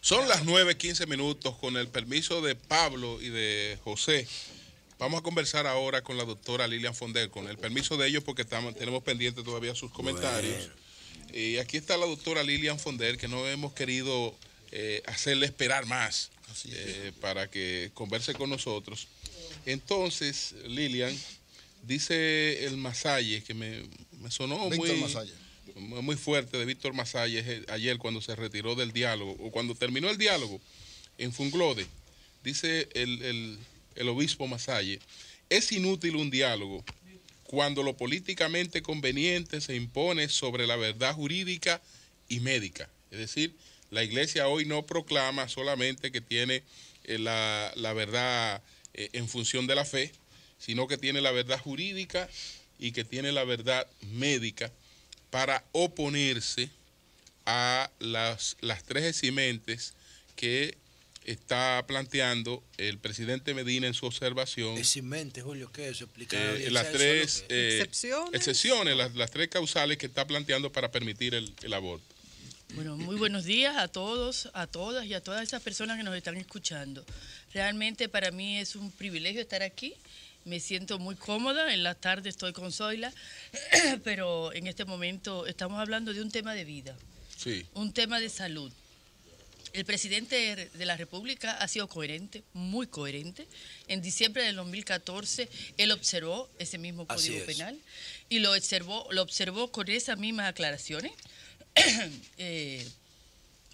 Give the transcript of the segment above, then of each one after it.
Son las 9:15, con el permiso de Pablo y de José. Vamos a conversar ahora con la doctora Lilian Fonder, con el permiso de ellos porque tenemos pendientes todavía sus comentarios. Y aquí está la doctora Lilian Fonder, que no hemos querido hacerle esperar más para que converse con nosotros. Entonces, Lilian, dice el Masalle, que me sonó muy fuerte, de Víctor Masalle ayer cuando se retiró del diálogo, o cuando terminó el diálogo en Funglode. Dice el obispo Masalle: es inútil un diálogo cuando lo políticamente conveniente se impone sobre la verdad jurídica y médica. Es decir, la iglesia hoy no proclama solamente que tiene la verdad en función de la fe, sino que tiene la verdad jurídica y que tiene la verdad médica para oponerse a las tres eximentes que está planteando el presidente Medina en su observación. Eximente, Julio, ¿qué es eso? Las tres excepciones, las tres causales que está planteando para permitir el aborto. Bueno, muy buenos días a todos, a todas y a todas esas personas que nos están escuchando. Realmente para mí es un privilegio estar aquí. Me siento muy cómoda, en la tarde estoy con Zoila, pero en este momento estamos hablando de un tema de vida, sí, un tema de salud. El presidente de la República ha sido coherente, muy coherente. En diciembre del 2014, él observó ese mismo Código Penal y lo observó con esas mismas aclaraciones.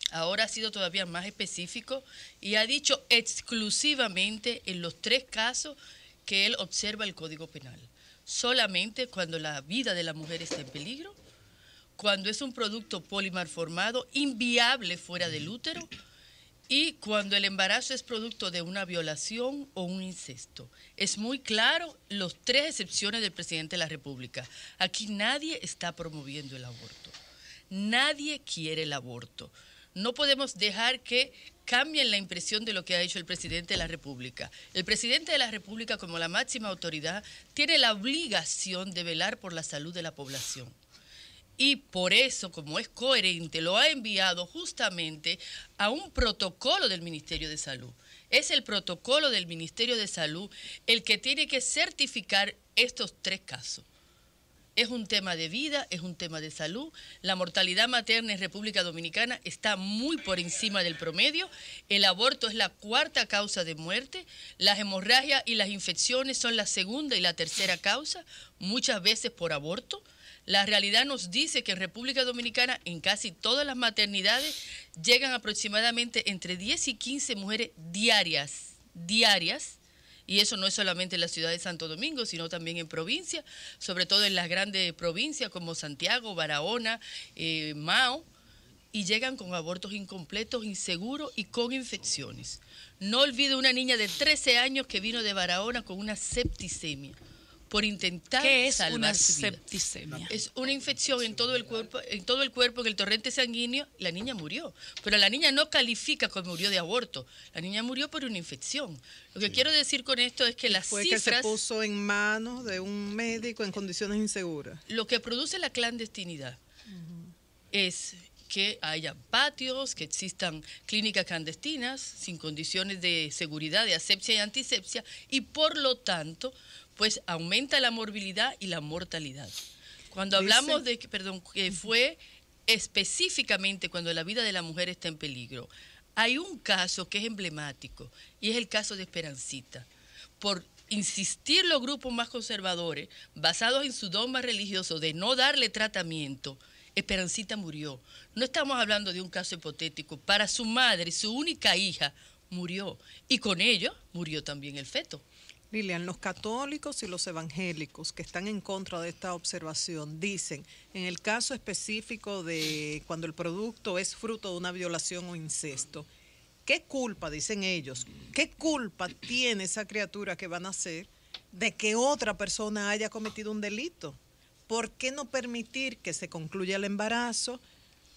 Ahora ha sido todavía más específico y ha dicho exclusivamente en los tres casos que él observa el Código Penal. Solamente cuando la vida de la mujer está en peligro, cuando es un producto polimalformado inviable fuera del útero y cuando el embarazo es producto de una violación o un incesto. Es muy claro las tres excepciones del presidente de la República. Aquí nadie está promoviendo el aborto. Nadie quiere el aborto. No podemos dejar que cambien la impresión de lo que ha hecho el presidente de la República. El presidente de la República, como la máxima autoridad, tiene la obligación de velar por la salud de la población. Y por eso, como es coherente, lo ha enviado justamente a un protocolo del Ministerio de Salud. Es el protocolo del Ministerio de Salud el que tiene que certificar estos tres casos. Es un tema de vida, es un tema de salud. La mortalidad materna en República Dominicana está muy por encima del promedio. El aborto es la cuarta causa de muerte. Las hemorragias y las infecciones son la segunda y la tercera causa, muchas veces por aborto. La realidad nos dice que en República Dominicana, en casi todas las maternidades, llegan aproximadamente entre 10 y 15 mujeres diarias, y eso no es solamente en la ciudad de Santo Domingo, sino también en provincia, sobre todo en las grandes provincias como Santiago, Barahona, Mao, y llegan con abortos incompletos, inseguros y con infecciones. No olvido una niña de 13 años que vino de Barahona con una septicemia por intentar salvar su vida. Septicemia? Es una infección en todo el cuerpo, en el torrente sanguíneo. La niña murió, pero la niña no califica como murió de aborto. La niña murió por una infección. Lo que quiero decir con esto es que las fue cifras... que se puso en manos de un médico en condiciones inseguras. Lo que produce la clandestinidad es que haya patios, que existan clínicas clandestinas sin condiciones de seguridad, de asepsia y antisepsia, y por lo tanto, pues aumenta la morbilidad y la mortalidad. Cuando hablamos de que fue específicamente cuando la vida de la mujer está en peligro, hay un caso que es emblemático y es el caso de Esperancita. Por insistir los grupos más conservadores, basados en su dogma religioso de no darle tratamiento, Esperancita murió. No estamos hablando de un caso hipotético. Para su madre, su única hija, murió. Y con ello murió también el feto. Lilian, los católicos y los evangélicos que están en contra de esta observación dicen, en el caso específico de cuando el producto es fruto de una violación o incesto, ¿qué culpa, dicen ellos, qué culpa tiene esa criatura que va a nacer de que otra persona haya cometido un delito? ¿Por qué no permitir que se concluya el embarazo,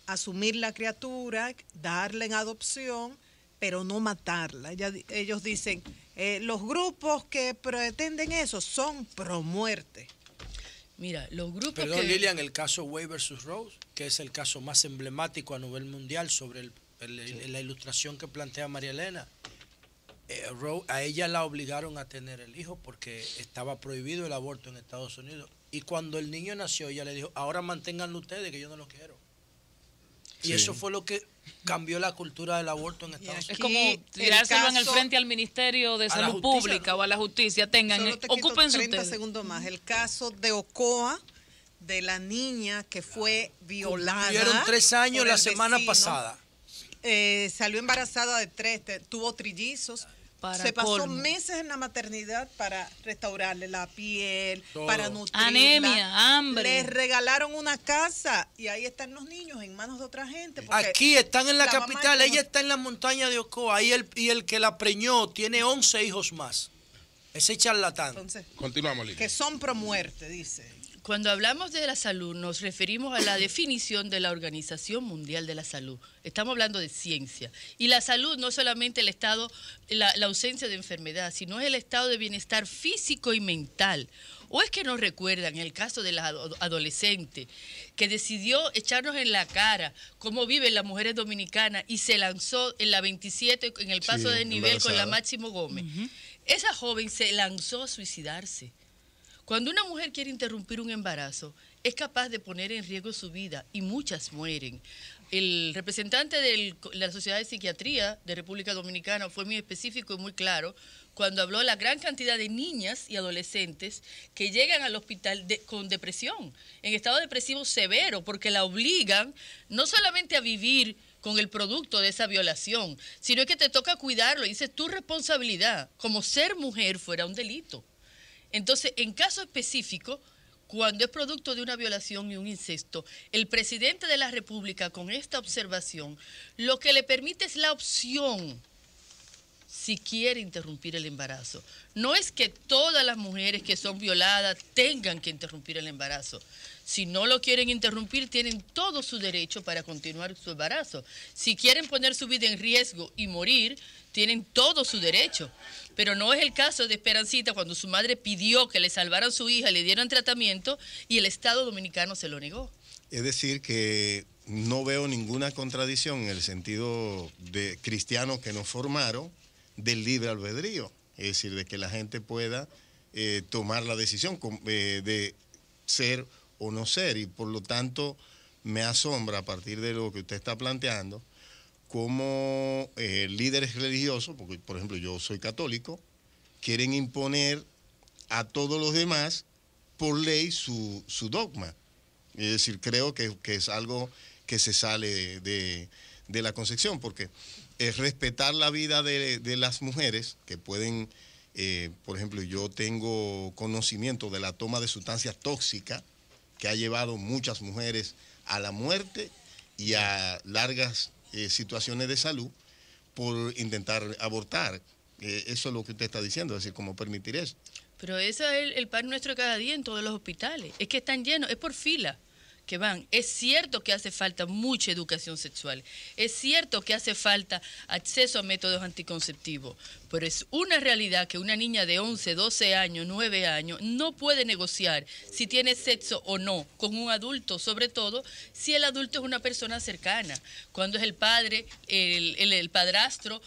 asumir la criatura, darla en adopción, pero no matarla? Ellos dicen, los grupos que pretenden eso son pro muerte. Mira, los grupos Perdón, Lilian, el caso Wade versus Rose, que es el caso más emblemático a nivel mundial sobre la ilustración que plantea María Elena. A ella la obligaron a tener el hijo porque estaba prohibido el aborto en Estados Unidos. Y cuando el niño nació, ella le dijo, ahora manténganlo ustedes, que yo no lo quiero. Y eso fue lo que cambió la cultura del aborto en Estados Unidos. Es como tirárselo en el frente al Ministerio de Salud Pública o a la justicia. Ocúpense 30 ustedes. segundos más. El caso de Ocoa, de la niña que fue violada. Tuvieron 3 años por la el semana vecino. pasada. Salió embarazada de 3, tuvo trillizos. Se pasó meses en la maternidad para restaurarle la piel, para nutrirla. Anemia, hambre. Les regalaron una casa y ahí están los niños en manos de otra gente. Aquí están en la capital, ella está en la montaña de Ocoa y el que la preñó tiene 11 hijos más. Ese charlatán. Entonces, continuamos, Lili. Que son pro muerte, dice. Cuando hablamos de la salud, nos referimos a la definición de la Organización Mundial de la Salud. Estamos hablando de ciencia. Y la salud no es solamente el estado, la ausencia de enfermedad, sino es el estado de bienestar físico y mental. ¿O es que nos recuerdan el caso de la adolescente que decidió echarnos en la cara cómo viven las mujeres dominicanas y se lanzó en la 27 en el paso de nivel con la Máximo Gómez? Esa joven se lanzó a suicidarse. Cuando una mujer quiere interrumpir un embarazo, es capaz de poner en riesgo su vida y muchas mueren. El representante de la Sociedad de Psiquiatría de República Dominicana fue muy específico y muy claro cuando habló de la gran cantidad de niñas y adolescentes que llegan al hospital con depresión, en estado depresivo severo, porque la obligan no solamente a vivir con el producto de esa violación, sino que te toca cuidarlo y dice tu responsabilidad, como ser mujer fuera un delito. Entonces, en caso específico, cuando es producto de una violación y un incesto, el presidente de la República, con esta observación, lo que le permite es la opción, si quiere interrumpir el embarazo. No es que todas las mujeres que son violadas tengan que interrumpir el embarazo. Si no lo quieren interrumpir, tienen todo su derecho para continuar su embarazo. Si quieren poner su vida en riesgo y morir, tienen todo su derecho. Pero no es el caso de Esperancita cuando su madre pidió que le salvaran a su hija, le dieran tratamiento y el Estado dominicano se lo negó. Es decir, que no veo ninguna contradicción en el sentido de cristianos que nos formaron del libre albedrío. Es decir, de que la gente pueda tomar la decisión de ser o no ser. Y por lo tanto me asombra a partir de lo que usted está planteando cómo líderes religiosos, porque por ejemplo yo soy católico, quieren imponer a todos los demás por ley su dogma. Es decir, creo que es algo que se sale de la concepción, porque es respetar la vida de las mujeres que pueden, por ejemplo, yo tengo conocimiento de la toma de sustancias tóxicas que ha llevado muchas mujeres a la muerte y a largas situaciones de salud por intentar abortar. Eso es lo que usted está diciendo, es decir, cómo permitir eso. Pero eso es el pan nuestro de cada día en todos los hospitales. Es que están llenos, es por fila que van. Es cierto que hace falta mucha educación sexual. Es cierto que hace falta acceso a métodos anticonceptivos. Pero es una realidad que una niña de 11, 12 años, 9 años no puede negociar si tiene sexo o no con un adulto, sobre todo si el adulto es una persona cercana. Cuando es el padre, el padrastro,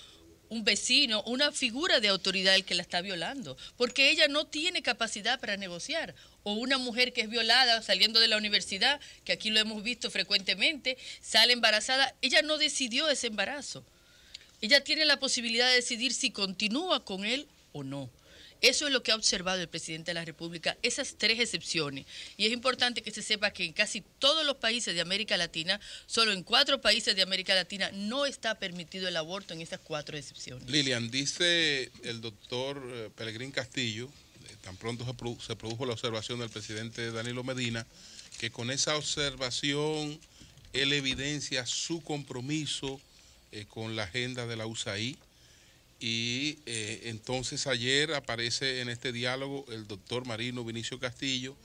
un vecino, una figura de autoridad el que la está violando, porque ella no tiene capacidad para negociar. O una mujer que es violada saliendo de la universidad, que aquí lo hemos visto frecuentemente, sale embarazada, ella no decidió ese embarazo. Ella tiene la posibilidad de decidir si continúa con él o no. Eso es lo que ha observado el presidente de la República, esas 3 excepciones. Y es importante que se sepa que en casi todos los países de América Latina, solo en 4 países de América Latina, no está permitido el aborto en esas 4 excepciones. Lilian, dice el doctor Pelegrín Castillo, tan pronto se produjo la observación del presidente Danilo Medina, que con esa observación él evidencia su compromiso con la agenda de la USAID. Y entonces ayer aparece en este diálogo el doctor Marino Vinicio Castillo,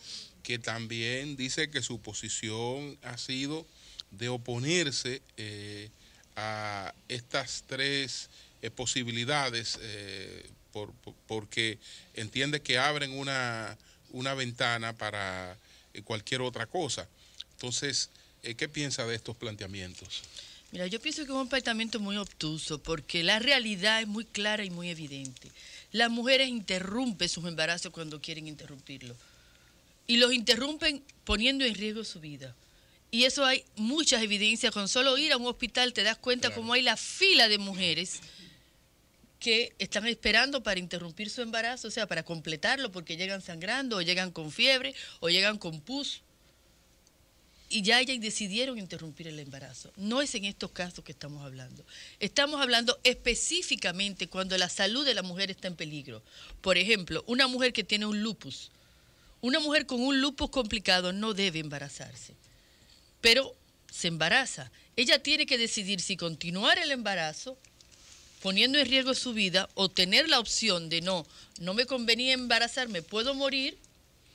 que también dice que su posición ha sido de oponerse a estas 3 posibilidades, porque entiende que abren una ventana para cualquier otra cosa. Entonces, ¿qué piensa de estos planteamientos? Mira, yo pienso que es un planteamiento muy obtuso porque la realidad es muy clara y muy evidente. Las mujeres interrumpen sus embarazos cuando quieren interrumpirlo y los interrumpen poniendo en riesgo su vida. Y eso hay muchas evidencias. Con solo ir a un hospital te das cuenta cómo hay la fila de mujeres que están esperando para interrumpir su embarazo, o sea, para completarlo porque llegan sangrando o llegan con fiebre o llegan con pus. Y ya ellas decidieron interrumpir el embarazo. No es en estos casos que estamos hablando. Estamos hablando específicamente cuando la salud de la mujer está en peligro. Por ejemplo, una mujer que tiene un lupus. Una mujer con un lupus complicado no debe embarazarse, pero se embaraza. Ella tiene que decidir si continuar el embarazo, poniendo en riesgo su vida, o tener la opción de no me convenía embarazarme, puedo morir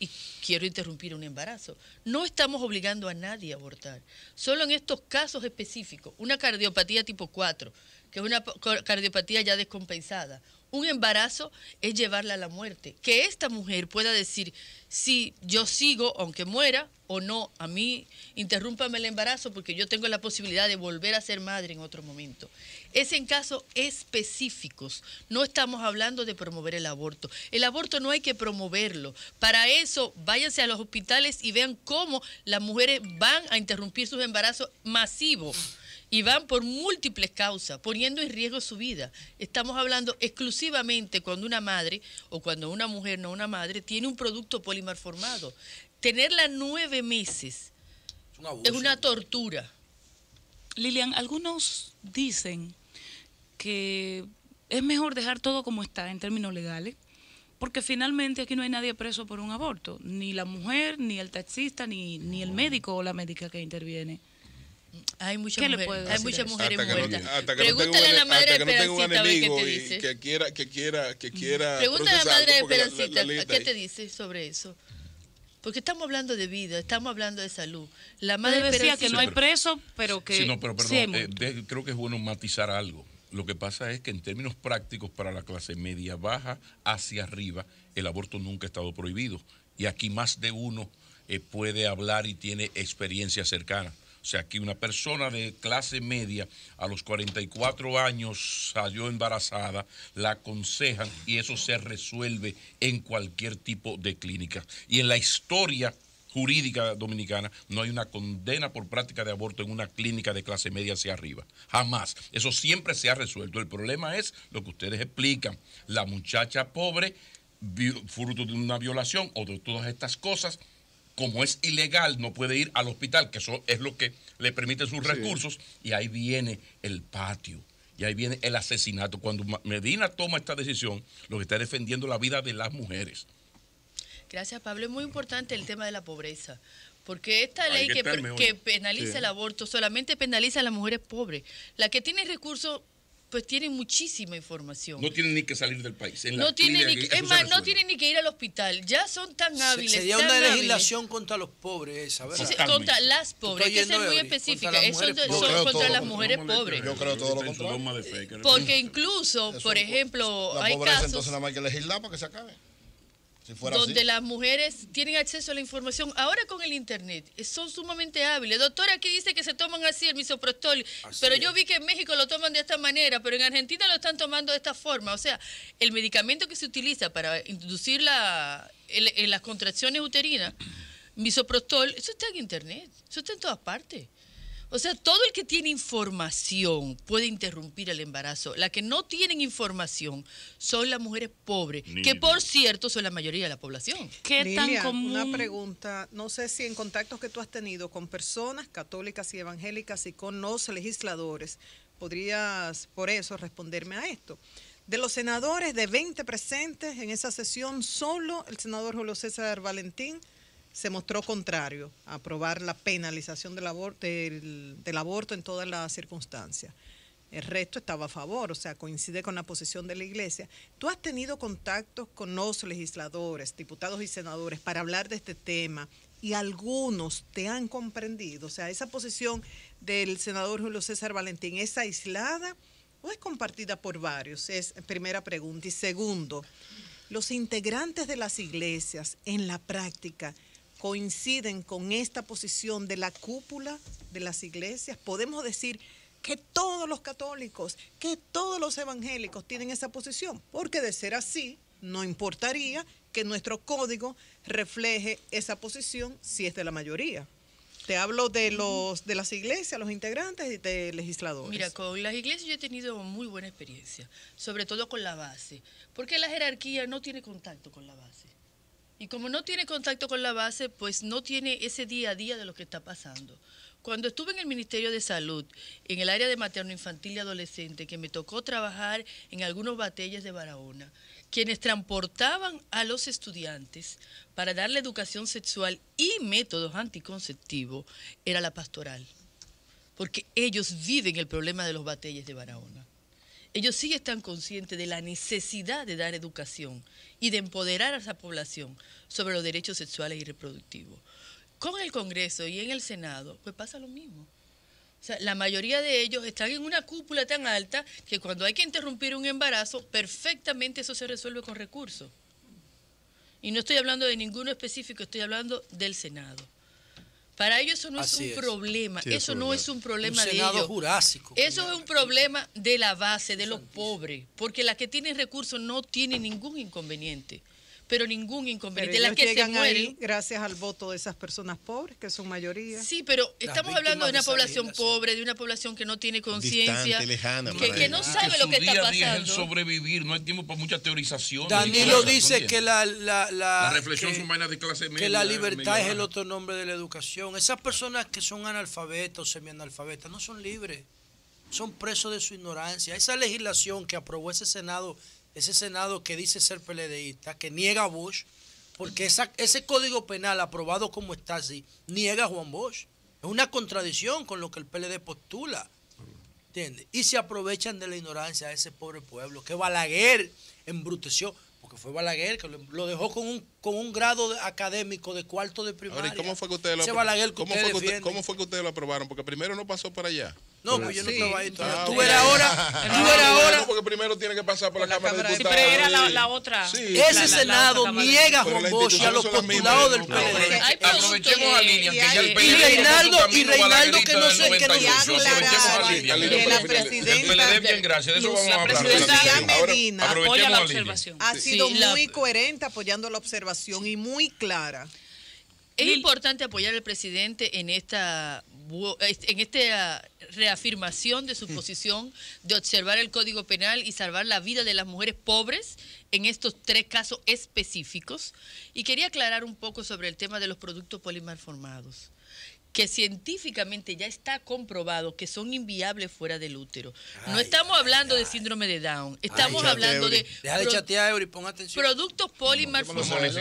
y quiero interrumpir un embarazo. No estamos obligando a nadie a abortar. Solo en estos casos específicos, una cardiopatía tipo 4, que es una cardiopatía ya descompensada, un embarazo es llevarla a la muerte. Que esta mujer pueda decir, si yo sigo, aunque muera, o no, a mí interrúmpame el embarazo porque yo tengo la posibilidad de volver a ser madre en otro momento. Es en casos específicos. No estamos hablando de promover el aborto. El aborto no hay que promoverlo. Para eso, váyanse a los hospitales y vean cómo las mujeres van a interrumpir sus embarazos masivos. Y van por múltiples causas, poniendo en riesgo su vida. Estamos hablando exclusivamente cuando una madre, o cuando una mujer, no una madre, tiene un producto polimalformado. Tenerla 9 meses es una tortura. Lilian, algunos dicen que es mejor dejar todo como está en términos legales, porque finalmente aquí no hay nadie preso por un aborto, ni la mujer, ni el taxista, ni el médico o la médica que interviene. Hay muchas mujeres muertas. Pregúntale a la madre de Esperancita a ver qué te dice. Que quiera Pregúntale a la madre de Esperancita qué te dice sobre eso. Porque estamos hablando de vida, estamos hablando de salud. La madre decía que no hay preso, pero que... Sí, no, pero perdón, creo que es bueno matizar algo. Lo que pasa es que en términos prácticos para la clase media baja hacia arriba, el aborto nunca ha estado prohibido. Y aquí más de uno puede hablar y tiene experiencia cercana. O sea, aquí una persona de clase media a los 44 años salió embarazada, la aconsejan y eso se resuelve en cualquier tipo de clínica. Y en la historia jurídica dominicana no hay una condena por práctica de aborto en una clínica de clase media hacia arriba. Jamás. Eso siempre se ha resuelto. El problema es lo que ustedes explican. La muchacha pobre, fruto de una violación o de todas estas cosas, como es ilegal, no puede ir al hospital, que eso es lo que le permite sus recursos, y ahí viene el patio, y ahí viene el asesinato. Cuando Medina toma esta decisión, lo que está defendiendo la vida de las mujeres. Gracias, Pablo. Es muy importante el tema de la pobreza, porque esta ley que penaliza el aborto solamente penaliza a las mujeres pobres. La que tiene recursos, pues tienen muchísima información. No tienen ni que salir del país. No tienen ni que ir al hospital. Ya son tan hábiles. Sería tan una hábiles. legislación contra los pobres, ¿sabes? Sí, contra las pobres. Hay que ser muy específica. Eso son contra las mujeres pobres. Yo creo todo lo contrario. Porque incluso, por ejemplo, hay casos... Entonces nada más hay que legislar para que se acabe. Si donde así, las mujeres tienen acceso a la información. Ahora con el internet son sumamente hábiles. Doctora, aquí dice que se toman así el misoprostol, pero yo vi que en México lo toman de esta manera, pero en Argentina lo están tomando de esta forma. O sea, el medicamento que se utiliza para inducir en las contracciones uterinas, misoprostol, eso está en internet, eso está en todas partes. O sea, todo el que tiene información puede interrumpir el embarazo. Las que no tienen información son las mujeres pobres, que por cierto son la mayoría de la población. ¿Qué tan común? Una pregunta, no sé si en contactos que tú has tenido con personas católicas y evangélicas y con los legisladores, podrías por eso responderme a esto. De los senadores, de 20 presentes en esa sesión, solo el senador Julio César Valentín se mostró contrario a aprobar la penalización del aborto en todas las circunstancias. El resto estaba a favor, o sea, coincide con la posición de la Iglesia. ¿Tú has tenido contactos con los legisladores, diputados y senadores para hablar de este tema y algunos te han comprendido? O sea, ¿esa posición del senador Julio César Valentín es aislada o es compartida por varios? Es primera pregunta. Y segundo, ¿los integrantes de las iglesias en la práctica coinciden con esta posición de la cúpula de las iglesias? ¿Podemos decir que todos los católicos, que todos los evangélicos tienen esa posición, porque de ser así, no importaría que nuestro código refleje esa posición si es de la mayoría. Te hablo de las iglesias, los integrantes y de legisladores. Mira, con las iglesias yo he tenido muy buena experiencia, sobre todo con la base, porque la jerarquía no tiene contacto con la base. Y como no tiene contacto con la base, pues no tiene ese día a día de lo que está pasando. Cuando estuve en el Ministerio de Salud, en el área de materno, infantil y adolescente, que me tocó trabajar en algunos batalles de Barahona, quienes transportaban a los estudiantes para darle educación sexual y métodos anticonceptivos, era la pastoral. Porque ellos viven el problema de los batalles de Barahona. Ellos sí están conscientes de la necesidad de dar educación y de empoderar a esa población sobre los derechos sexuales y reproductivos. Con el Congreso y en el Senado, pues pasa lo mismo. O sea, la mayoría de ellos están en una cúpula tan alta que cuando hay que interrumpir un embarazo, perfectamente eso se resuelve con recursos. Y no estoy hablando de ninguno específico, estoy hablando del Senado. Para ellos eso no es un problema, eso no es un problema de ellos. Jurásico. Eso es un problema de la base, de los pobres, porque las que tienen recursos no tienen ningún inconveniente. Pero ningún inconveniente. Pero las que llegan se mueren ahí gracias al voto de esas personas pobres, que son mayoría. Sí, pero estamos hablando de una población pobre, de una población que no tiene conciencia, que no sabe lo que está día a día es el pasando. sobrevivir, no hay tiempo para mucha teorización. Danilo dice que la reflexión son vainas de clase media. Que la libertad es el otro nombre de la educación. Esas personas que son analfabetas o semianalfabetas no son libres, son presos de su ignorancia. Esa legislación que aprobó ese Senado que dice ser PLDista, que niega a Bush, porque ese código penal aprobado como está así, niega a Juan Bosch. Es una contradicción con lo que el PLD postula, ¿entiendes? Y se aprovechan de la ignorancia de ese pobre pueblo, que Balaguer embruteció, porque fue Balaguer que lo dejó con un grado académico de cuarto de primaria. Ahora, ¿y cómo fue que ustedes ¿Cómo fue que ustedes lo aprobaron? Porque primero no pasó por allá. No, pues yo no estaba ahí todavía. Tú eres ahora. Porque primero tiene que pasar por la Cámara de Diputados. Pero era la otra. Sí, ese Senado niega a Juan Bosch y a los postulados del PLD. Aprovechemos a Lilian, que ya el Y Reinaldo que no sé qué nos la presidenta bien, gracias. De eso vamos a hablar. Medina apoya la observación. ha sido muy coherente apoyando la observación y muy clara. Es importante apoyar al presidente en esta reafirmación de su posición de observar el Código Penal y salvar la vida de las mujeres pobres en estos 3 casos específicos. Y quería aclarar un poco sobre el tema de los productos polimalformados, que científicamente ya está comprobado que son inviables fuera del útero. No estamos hablando de síndrome de Down, estamos hablando de productos polimalformados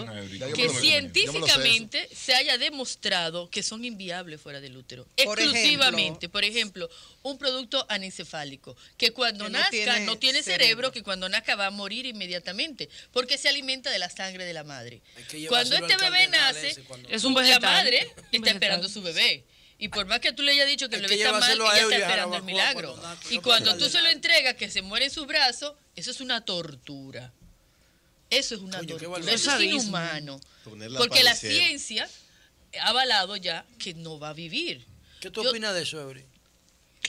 que científicamente se haya demostrado que son inviables fuera del útero. Exclusivamente, por ejemplo, un producto anencefálico, que cuando nazca no tiene cerebro, que cuando nazca va a morir inmediatamente, porque se alimenta de la sangre de la madre. Cuando este bebé nace, es un la madre está esperando su bebé. Y por más que tú le hayas dicho que el bebé está mal, ella está esperando el milagro. Y cuando tú se lo entregas, que se muere en sus brazos, eso es una tortura. Eso es una tortura. Eso es inhumano. Porque la ciencia ha avalado ya que no va a vivir. ¿Qué tú opinas de eso, Eury?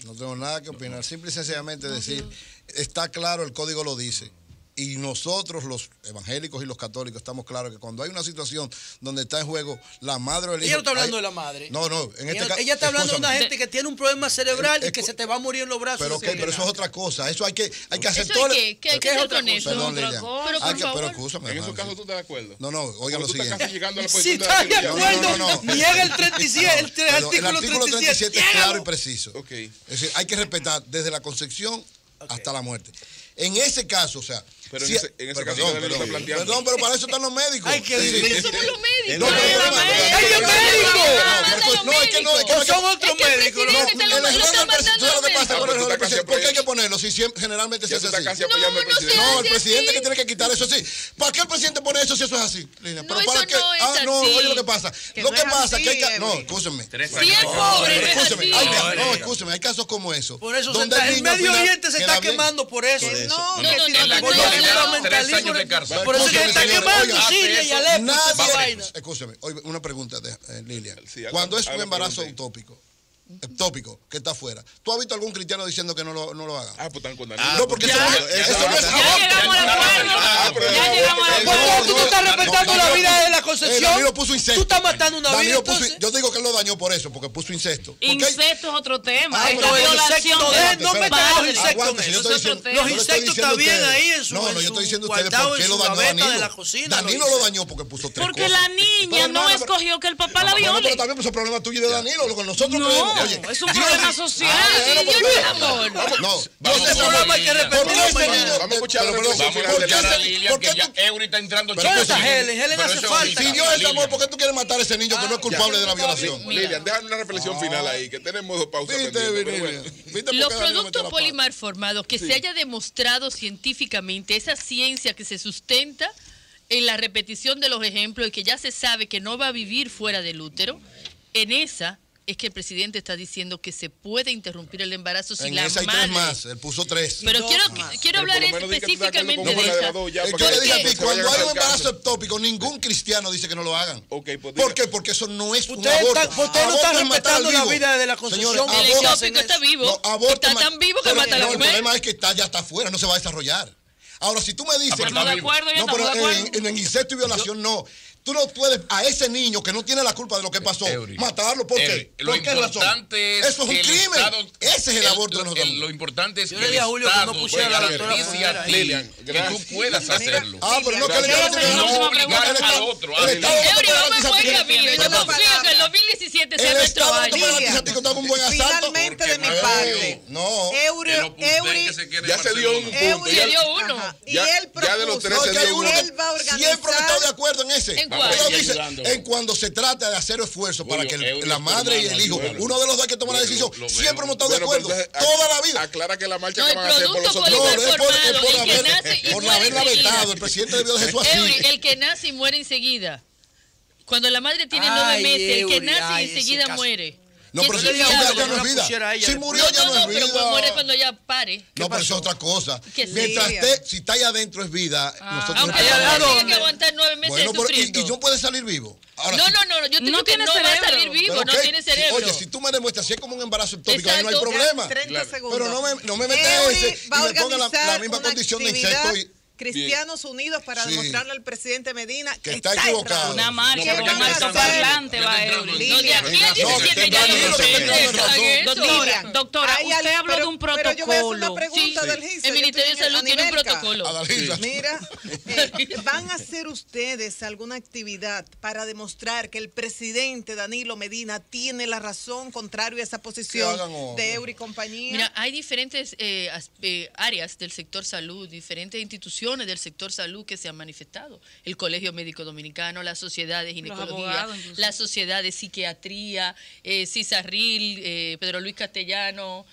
No tengo nada que opinar. Simple y sencillamente decir, está claro, el código lo dice. Y nosotros, los evangélicos y los católicos, estamos claros que cuando hay una situación donde está en juego la madre o el hijo... Ella no está hablando de la madre. No, en este caso... Ella está hablando de una gente que tiene un problema cerebral y que se te va a morir en los brazos. Pero eso es otra cosa. Eso hay que hacer ¿Eso todo... ¿Qué hay que hacer con eso? Perdón, Lilian. Pero por favor. Pero escúchame. En esos casos tú estás de acuerdo. No, oigan lo Tú estás siguiente. casi llegando a la Si posición está de la acuerdo, niega el 37, el artículo 37 es claro y preciso. Ok. Es decir, hay que respetar desde la concepción hasta la muerte. En ese caso, o sea... Pero en ese caso Danilo está planteando. Perdón, pero para eso están los médicos. Ay, que Somos los médicos. No, ¡Ellos médicos! No, es que no. Son otros médicos. ¿Por qué hay que ponerlo si generalmente se hace así? No, el presidente que tiene que quitar eso así. ¿Para qué el presidente pone eso si eso es así? ¿Pero para qué? No, oye lo que pasa. Lo que pasa es que hay... No, escúchenme. Si es pobre, no es así. No, escúcheme, hay casos como eso. Por eso el Medio Oriente se está quemando por eso. No. 3 años de cárcel. Por eso que se está quemando Siria y Alepo. Escúcheme, una pregunta, Lilian. Cuando es un embarazo utópico, ectópico que está afuera. ¿Tú has visto algún cristiano diciendo que no lo haga? Ah, pues están condenados. No, porque eso no es Ya llegamos al acuerdo. Ya llegamos al acuerdo. Tú no estás respetando la vida de la Concepción. Danilo puso incesto. Tú estás matando una vida. Danilo puso, entonces. yo digo que él lo dañó por eso, porque puso incesto. Porque Incesto es otro tema. Ah, Es pero la el violación insecto, de no metan los insectos Aguante, en yo eso. estoy diciendo, Los yo le estoy insectos diciendo están bien a ustedes. ahí en su- No, en yo su estoy diciendo a ustedes guardado por qué en lo su dañó gaveta Danilo. de la cocina, Danilo lo lo dice. dañó porque puso tres Porque cosas. la niña Pero no hermano, escogió que el papá la Bueno, viole. pero también es un problema tuyo y de Danilo, lo que nosotros No, creemos. Oye, es un Dios- problema social. Ah, Dios no es amor. No, Vamos Ese con programa hay que Lilian. ¿por qué repetirlo ese mañana. niño? Vamos a escuchar la Pero, reflexión Vamos a final de escuchar a Lilian. Lilian, ¿por que qué ya tú- Eury está entrando. Pero ¿Dónde escucha, está Helen? Helen pero hace eso falta. ahorita. Si Dios es Lilian. amor, ¿por qué tú quieres matar a ese niño que no es culpable de la violación? Mira. Lilian, déjame una reflexión final ahí, que tenemos dos pausas ¿Viste, pendientes, pero Virginia? bueno. ¿Viste por Los qué Danilo metió productos la pata? Polimar formados, que se haya demostrado científicamente, esa ciencia que se sustenta en la repetición de los ejemplos y que ya se sabe que no va a vivir fuera del útero, en esa es que el presidente está diciendo que se puede interrumpir el embarazo si En la esa hay madre... tres más, él puso tres. Pero dos quiero más. quiero hablar Pero por lo menos di que tú estás de acuerdo específicamente con de una de las esa. dos ya, Yo para le que dije a no ti, se vayan cuando hay un acercando. embarazo ectópico, ningún cristiano dice que no lo hagan. Ok, pues ¿Por diga. qué? Porque eso no es un Ustedes aborto. están- ustedes no Aborto están es matar respetando al la vivo. vida de la Concepción. Señores, El aborto- ectópico está vivo. No, aborto Está ma- tan vivo que pero mata a la no, el mujer. problema es que ya está afuera, no se va a desarrollar. Ahora, si tú me dices... Estamos de acuerdo, ya No, pero estamos de acuerdo. en incesto y violación no. Tú no puedes a ese niño que no tiene la culpa de lo que pasó, Eury. matarlo. ¿Por qué? Eury, lo ¿Por qué razón? importante es Eso es un que el crimen. Estado- Ese es el aborto de nosotros. Lo importante es Yo que le el dije a Julio que no Estado pusiera te a la doctora garantice Figuera a ti Lilian, que gracias. tú puedas hacerlo. Ah, pero no que el Lilian, Estado tiene que no garantizar- obligar el al Estado- otro, el a Estado Lilian. no te Eury, vamos garantiza a a ti buen que- camino. Yo Pero confío que el 2017 sea el nuestro Estado no te año. garantiza a ti que te haga un buen asalto. Finalmente, de mi porque parte, No. Eury, El Opus Dei Eury, que se quiere Ya en se dio un Barcelona. punto. Se Ya, dio uno. ajá, y Ya- él ya de los propuso, tres No, se que hay dio uno. uno. él va a organizar. Siempre he estado de acuerdo en ese. ¿En Pero cuál? dice, Ayudando. en cuando se trata de hacer esfuerzo para que Julio, la Eury, madre y el hermano, hijo, ayúdalo. uno de los dos hay que tomar la decisión. Lo veo. Siempre hemos estado de Bueno, acuerdo. pues entonces, Toda la vida. Aclara que la marcha No, que el van a hacer por los producto otros. Polimar No, es por formado, el que haber- nace y por muere haberla enseguida. vetado. El presidente debió de Jesús así. Eury, el que nace y muere enseguida. Cuando la madre tiene 9 Ay, meses, el que Eury, nace ay, y enseguida ese caso. muere. No, Y pero eso si es ya diablo. no es la vida. pusiera a ella Si después. murió ya no es pero vida. muere cuando ya pare. No, pero eso es otra cosa. Que sí. Mientras Lilia. si está allá adentro es vida, nosotros Aunque ¿Allá la de madre dónde? tiene que aguantar 9 meses bueno, pero, sufriendo. y no puede salir vivo. Ahora, No, si- no, no, yo te No digo que tiene no va a cerebro. salir vivo, pero no ¿qué? tiene cerebro. Oye, si tú me demuestras si es como un embarazo ectópico, ahí no hay Exacto. problema. 30 segundos. Pero no me metas Eury ese y va a me ponga la organizar misma una condición de actividad incesto. Cristianos Unidos para Sí. demostrarle al presidente Medina Que está equivocado. Una marcha ¿Qué con van un a alto hacer? parlante va Yo Eury. No, de aquí al No, 17 ya Danilo no que se tiene razón. hagan eso. Doctora, Hay usted al- habló de un pero yo voy a hacer una protocolo. pregunta Sí. del GISA. El Yo Ministerio de estoy en Salud tiene un Anibelca. protocolo. Adalgisa. Mira, ¿van a hacer ustedes alguna actividad para demostrar que el presidente Danilo Medina tiene la razón contrario a esa posición hagan otra. de Eury y compañía? Mira, hay diferentes áreas del sector salud, diferentes instituciones del sector salud que se han manifestado. El Colegio Médico Dominicano, la Sociedad de Ginecología, abogados, incluso. la Sociedad de Psiquiatría, Cisarril, Pedro Luis Castellano,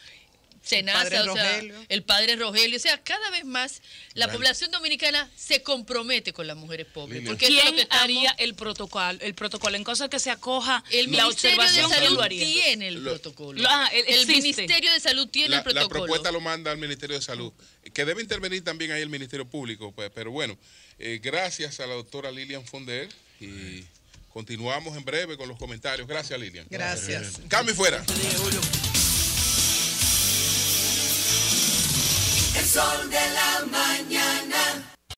Senasa, Padre o sea, Rogelio. el padre Rogelio. O sea, cada vez más la población dominicana se compromete con las mujeres pobres. Lilian. Porque eso es lo ¿Quién que estamos- haría el protocolo? El protocolo en cosa que se acoja El la Ministerio de observación que lo Salud haría. tiene el protocolo. El existe. Ministerio de Salud tiene el La protocolo. propuesta lo manda al Ministerio de Salud, que debe intervenir también ahí el Ministerio Público, pues, pero bueno, gracias a la doctora Lilian Fonder y continuamos en breve con los comentarios. Gracias, Lilian. Gracias. Cambio y fuera. El sol de la mañana.